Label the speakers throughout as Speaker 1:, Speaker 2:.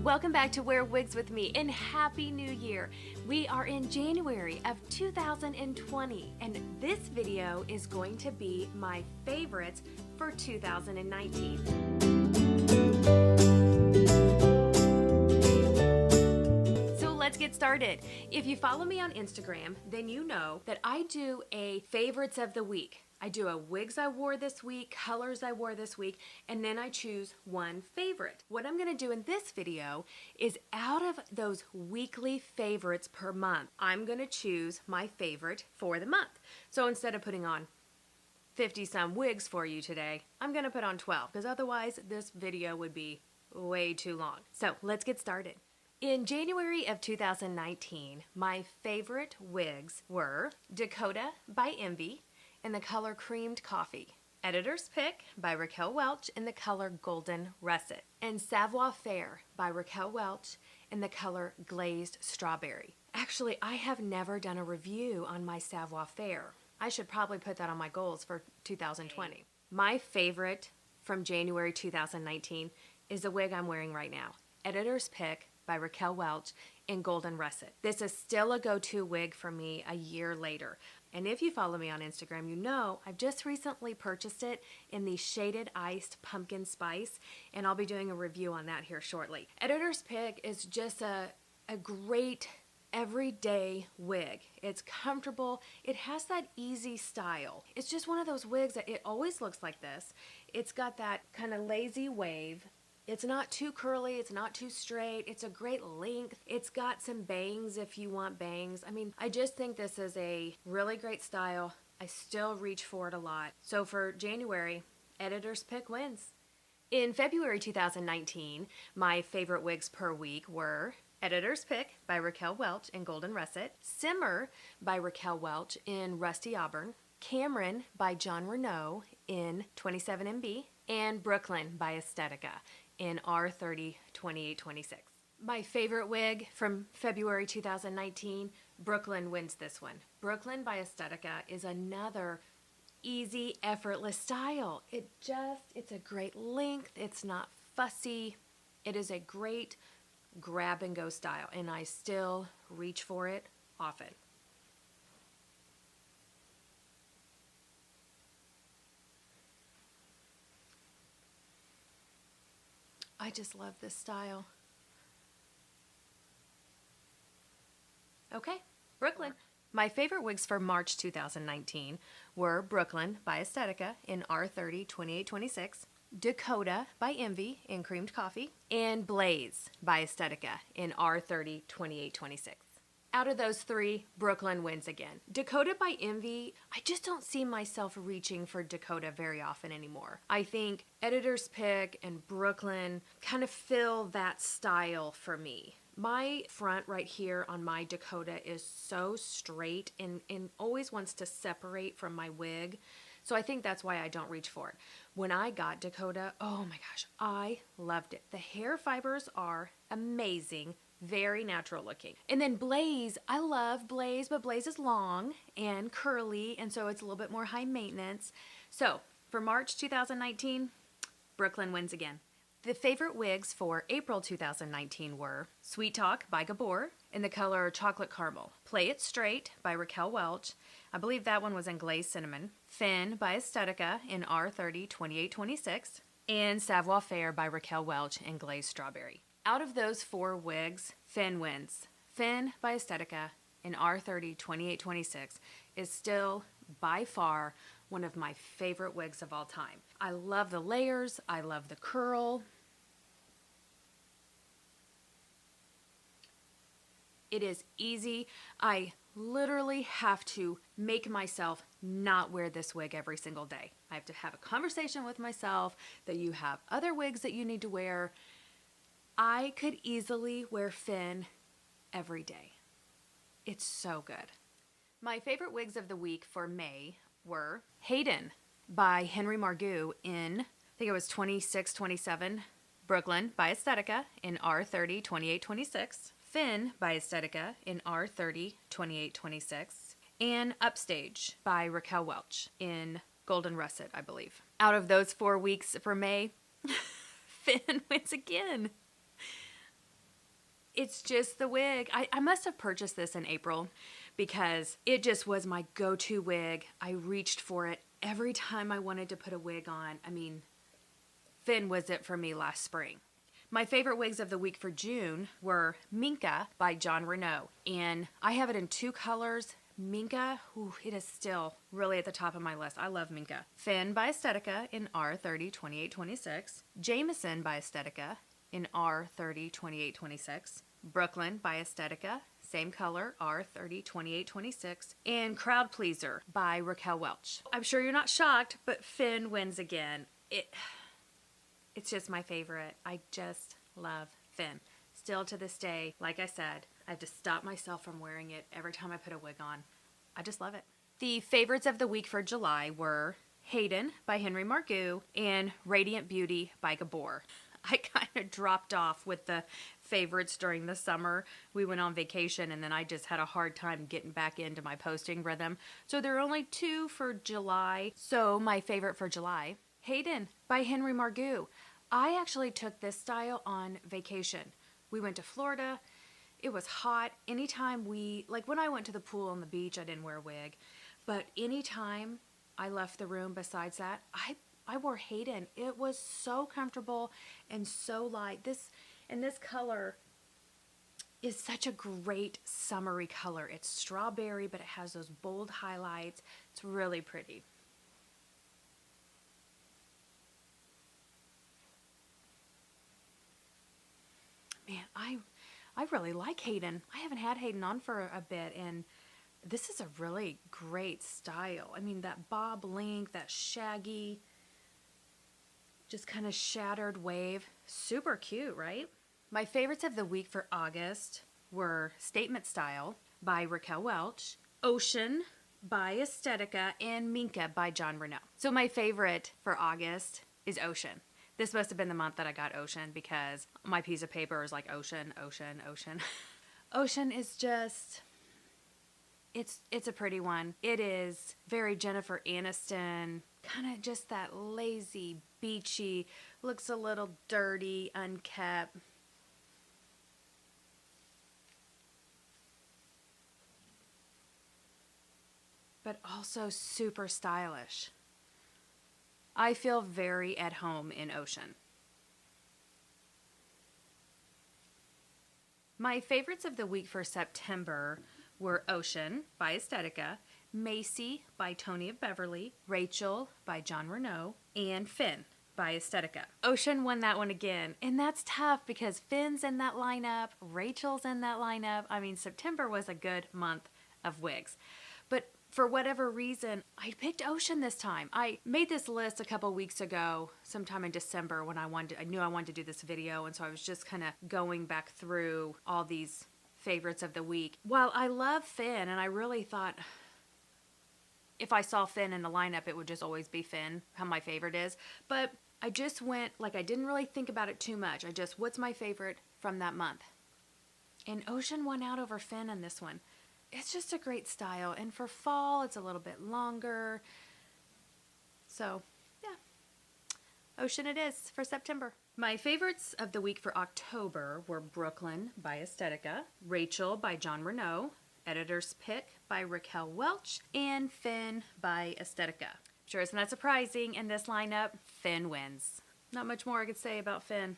Speaker 1: Welcome back to Wear Wigs with me and Happy New Year. We are in January of 2020 and this video is going to be my favorites for 2019. So let's get started. If you follow me on Instagram, then you know that I do a favorites of the week. I do a wigs I wore this week, colors I wore this week, and then I choose one favorite. What I'm gonna do in this video is out of those weekly favorites per month, I'm gonna choose my favorite for the month. So instead of putting on 50 some wigs for you today, I'm gonna put on 12 because otherwise this video would be way too long. So let's get started. In January of 2019, my favorite wigs were Dakota by Envy in the color Creamed Coffee, Editor's Pick by Raquel Welch in the color Golden Russet, and Savoir Faire by Raquel Welch in the color Glazed Strawberry. Actually, I have never done a review on my Savoir Faire. I should probably put that on my goals for 2020. My favorite from January 2019 is the wig I'm wearing right now, Editor's Pick by Raquel Welch in Golden Russet. This is still a go-to wig for me a year later. And if you follow me on Instagram, you know I've just recently purchased it in the Shaded Iced Pumpkin Spice, and I'll be doing a review on that here shortly. Editor's Pick is just a great everyday wig. It's comfortable. It has that easy style. It's just one of those wigs that it always looks like this. It's got that kind of lazy wave. It's not too curly, it's not too straight, it's a great length. It's got some bangs if you want bangs. I mean, I just think this is a really great style. I still reach for it a lot. So for January, Editor's Pick wins. In February 2019, my favorite wigs per week were Editor's Pick by Raquel Welch in Golden Russet, Simmer by Raquel Welch in Rusty Auburn, Cameron by John Renau in 27MB, and Brooklyn by Estetica in R30 2826. My favorite wig from February 2019, Brooklyn wins this one. Brooklyn by Estetica is another easy, effortless style. It's a great length, it's not fussy. It is a great grab and go style, and I still reach for it often. I just love this style. Okay, Brooklyn. My favorite wigs for March 2019 were Brooklyn by Estetica in R30 2826, Dakota by Envy in Creamed Coffee, and Blaze by Estetica in R30 2826. Out of those three, Brooklyn wins again. Dakota by Envy, I just don't see myself reaching for Dakota very often anymore. I think Editor's Pick and Brooklyn kind of fill that style for me. My front right here on my Dakota is so straight and always wants to separate from my wig. So I think that's why I don't reach for it. When I got Dakota, oh my gosh, I loved it. The hair fibers are amazing. Very natural looking. And then Blaze, I love Blaze, but Blaze is long and curly, and so it's a little bit more high maintenance. So for March 2019, Brooklyn wins again. The favorite wigs for April 2019 were Sweet Talk by Gabor in the color Chocolate Caramel, Play It Straight by Raquel Welch, I believe that one was in Glazed Cinnamon, Finn by Estetica in R30 2826, and Savoir Faire by Raquel Welch in Glazed Strawberry. Out of those four wigs, Finn wins. Finn by Estetica in R30 2826 is still by far one of my favorite wigs of all time. I love the layers, I love the curl. It is easy. I literally have to make myself not wear this wig every single day. I have to have a conversation with myself that you have other wigs that you need to wear. I could easily wear Finn every day. It's so good. My favorite wigs of the week for May were Hayden by Henry Margaux in, I think it was 2627, Brooklyn by Estetica in R30 2826, Finn by Estetica in R30 2826, and Upstage by Raquel Welch in Golden Russet, I believe. Out of those 4 weeks for May, Finn wins again. It's just the wig. I must have purchased this in April because it just was my go-to wig. I reached for it every time I wanted to put a wig on. I mean, Finn was it for me last spring. My favorite wigs of the week for June were Minka by John Renau. And I have it in 2 colors. Minka, ooh, it is still really at the top of my list. I love Minka. Finn by Estetica in R30 2826. Jameson by Estetica in R30 2826. Brooklyn by Estetica, same color, R30 2826. And Crowd Pleaser by Raquel Welch. I'm sure you're not shocked, but Finn wins again. It's just my favorite. I just love Finn. Still to this day, like I said, I have to stop myself from wearing it every time I put a wig on. I just love it. The favorites of the week for July were Hayden by Henry Margaux and Radiant Beauty by Gabor. I kind of dropped off with the favorites during the summer. We went on vacation and then I just had a hard time getting back into my posting rhythm. So there are only 2 for July. So my favorite for July, Hayden by Henry Margaux. I actually took this style on vacation. We went to Florida. It was hot. Anytime when I went to the pool on the beach, I didn't wear a wig. But anytime I left the room besides that, I wore Hayden. It was so comfortable and so light. This color is such a great summery color. It's strawberry, but it has those bold highlights. It's really pretty. Man, I really like Hayden. I haven't had Hayden on for a bit, and this is a really great style. I mean, that bob length, that shaggy, just kind of shattered wave. Super cute, right? My favorites of the week for August were Statement Style by Raquel Welch, Ocean by Estetica, and Minka by John Renau. So my favorite for August is Ocean. This must have been the month that I got Ocean because my piece of paper is like ocean, ocean, ocean. Ocean is just, it's a pretty one. It is very Jennifer Aniston, kind of just that lazy, beachy, looks a little dirty, unkept. But also super stylish. I feel very at home in Ocean. My favorites of the week for September were Ocean by Estetica, Macy by Tony of Beverly, Rachel by John Renau, and Finn by Estetica. Ocean won that one again, and that's tough because Finn's in that lineup, Rachel's in that lineup. I mean, September was a good month of wigs. But for whatever reason, I picked Ocean this time. I made this list a couple weeks ago, sometime in December when I knew I wanted to do this video, and so I was just kind of going back through all these favorites of the week. While I love Finn, and I really thought if I saw Finn in the lineup, it would just always be Finn, how my favorite is. But I just went, I didn't really think about it too much. What's my favorite from that month? And Ocean won out over Finn in this one. It's just a great style, and for fall, it's a little bit longer. So, yeah, Ocean it is for September. My favorites of the week for October were Brooklyn by Estetica, Rachel by John Renau, Editor's Pick by Raquel Welch, and Finn by Estetica. Sure, it's not surprising in this lineup, Finn wins. Not much more I could say about Finn.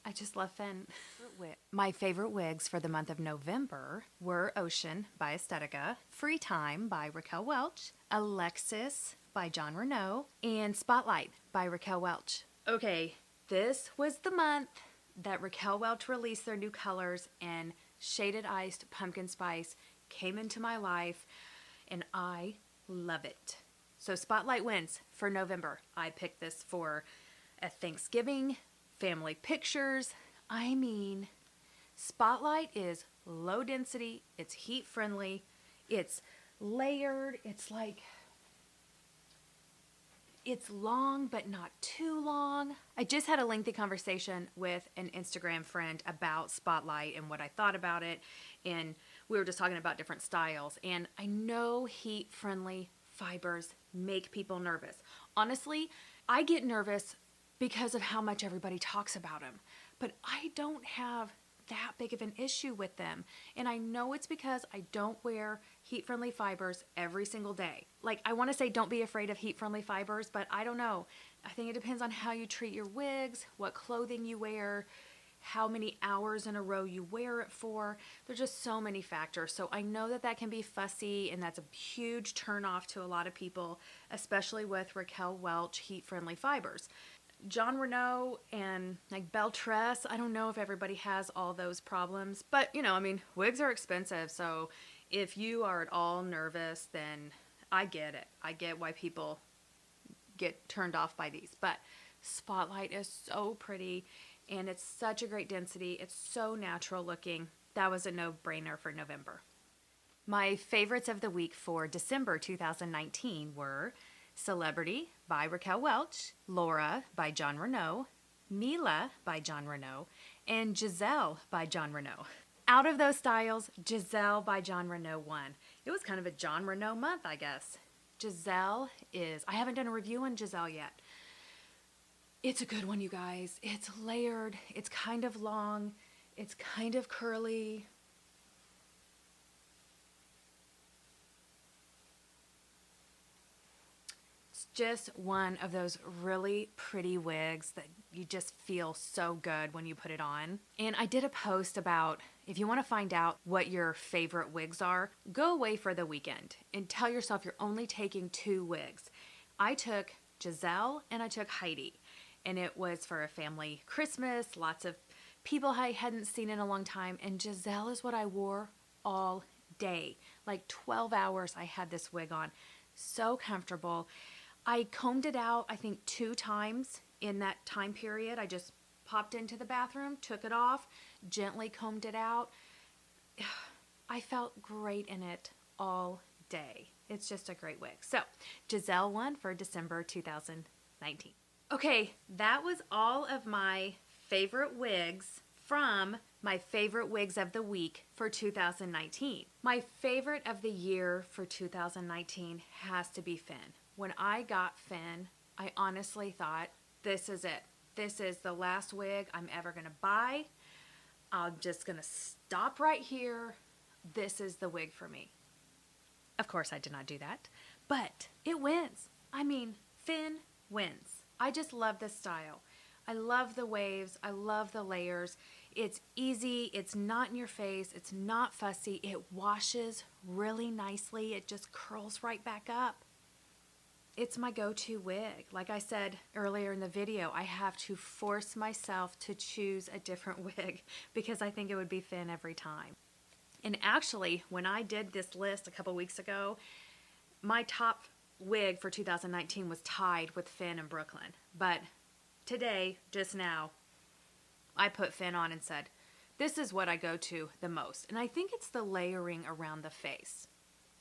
Speaker 1: I just love Finn. My favorite wigs for the month of November were Ocean by Estetica, Free Time by Raquel Welch, Alexis by John Renau, and Spotlight by Raquel Welch. Okay, this was the month that Raquel Welch released their new colors, and Shaded Iced Pumpkin Spice came into my life, and I love it. So Spotlight wins for November. I picked this for a Thanksgiving, family pictures. I mean, Spotlight is low density, it's heat friendly, it's layered, it's long but not too long. I just had a lengthy conversation with an Instagram friend about Spotlight and what I thought about it, and we were just talking about different styles, and I know heat friendly fibers make people nervous. Honestly, I get nervous because of how much everybody talks about them. But I don't have that big of an issue with them. And I know it's because I don't wear heat-friendly fibers every single day. Like, I want to say don't be afraid of heat-friendly fibers, but I don't know. I think it depends on how you treat your wigs, what clothing you wear, how many hours in a row you wear it for. There's just so many factors. So I know that that can be fussy, and that's a huge turnoff to a lot of people, especially with Raquel Welch heat-friendly fibers. John Renau and like Belle Tress, I don't know if everybody has all those problems, but you know, I mean, wigs are expensive. So if you are at all nervous, then I get it. I get why people get turned off by these, but Spotlight is so pretty and it's such a great density. It's so natural looking. That was a no-brainer for November. My favorites of the week for December 2019 were Celebrity by Raquel Welch, Laura by John Renau, Mila by John Renau, and Giselle by John Renau. Out of those styles, Giselle by John Renau won. It was kind of a John Renau month, I guess. Giselle is, I haven't done a review on Giselle yet. It's a good one, you guys. It's layered, it's kind of long, it's kind of curly. Just one of those really pretty wigs that you just feel so good when you put it on. And I did a post about if you want to find out what your favorite wigs are, go away for the weekend and tell yourself you're only taking 2 wigs. I took Giselle and I took Heidi, and it was for a family Christmas, lots of people I hadn't seen in a long time, and Giselle is what I wore all day. Like 12 hours I had this wig on. So comfortable. I combed it out, I think 2 times in that time period. I just popped into the bathroom, took it off, gently combed it out. I felt great in it all day. It's just a great wig. So, Giselle won for December 2019. Okay, that was all of my favorite wigs from my favorite wigs of the week for 2019. My favorite of the year for 2019 has to be Finn. When I got Finn, I honestly thought, this is it. This is the last wig I'm ever going to buy. I'm just going to stop right here. This is the wig for me. Of course, I did not do that, but it wins. I mean, Finn wins. I just love this style. I love the waves. I love the layers. It's easy. It's not in your face. It's not fussy. It washes really nicely. It just curls right back up. It's my go-to wig. Like I said earlier in the video, I have to force myself to choose a different wig because I think it would be Finn every time. And actually, when I did this list a couple weeks ago, my top wig for 2019 was tied with Finn and Brooklyn. But today, just now, I put Finn on and said, this is what I go to the most. And I think it's the layering around the face.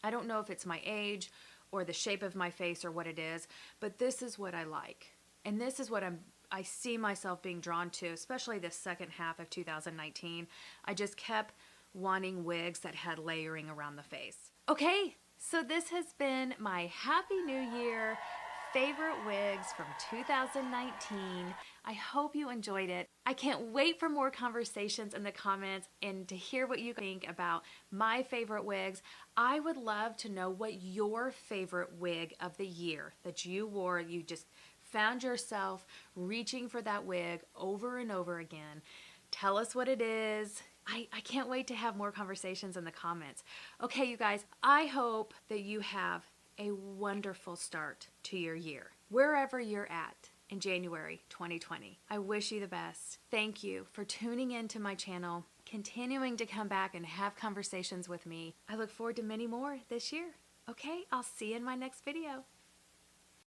Speaker 1: I don't know if it's my age or the shape of my face or what it is, but this is what I like. And this is what I see myself being drawn to, especially the second half of 2019. I just kept wanting wigs that had layering around the face. Okay, so this has been my Happy New Year favorite wigs from 2019. I hope you enjoyed it. I can't wait for more conversations in the comments and to hear what you think about my favorite wigs. I would love to know what your favorite wig of the year that you wore, you just found yourself reaching for that wig over and over again. Tell us what it is. I can't wait to have more conversations in the comments. Okay, you guys, I hope that you have a wonderful start to your year, wherever you're at in January 2020. I wish you the best. Thank you for tuning into my channel, continuing to come back and have conversations with me. I look forward to many more this year. Okay, I'll see you in my next video.